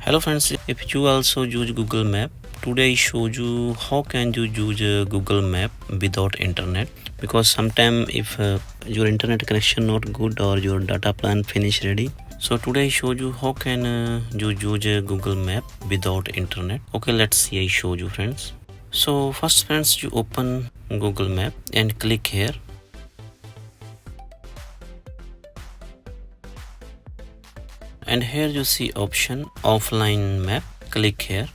Hello friends, if you also use Google Map, today I show you how can you use Google Map without internet, because sometime if your internet connection not good or your data plan finish ready. So today I show you how can you use Google Map without internet. Okay, let's see, I show you friends. So first friends, you open Google Map and click here. And here you see option offline map. Click here.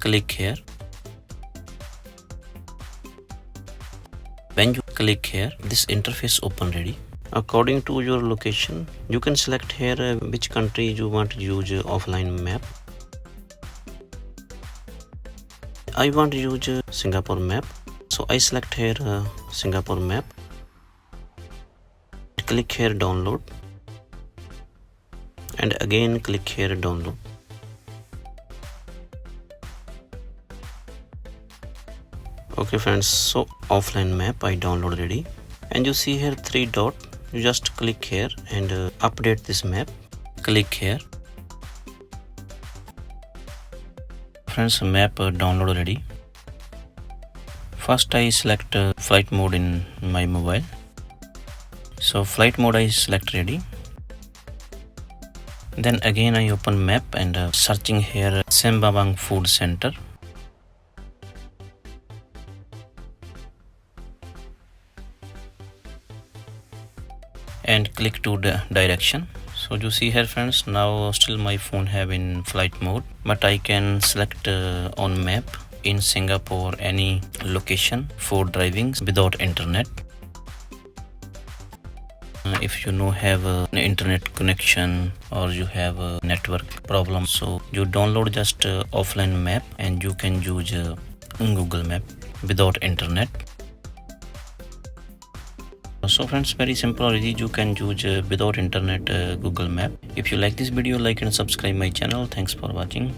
Click here. When you click here, this interface open ready. According to your location, you can select here which country you want to use offline map. I want to use Singapore map, so I select here Singapore map. Click here download, and again click here download. Okay friends, so offline map I download ready, and you see here 3 dot. You just click here and update this map. Click here. Friends, map download ready. First I select flight mode in my mobile. So flight mode I select ready. Then again I open map and searching here Sembawang Food Center. And click to the direction. So you see here friends, now still my phone have in flight mode, but I can select on map in Singapore any location for driving without internet. If you know have an internet connection or you have a network problem, so you download just offline map and you can use Google Map without internet. So friends, very simple, easy, you can use without internet Google Map. If you like this video, like and subscribe my channel. Thanks for watching.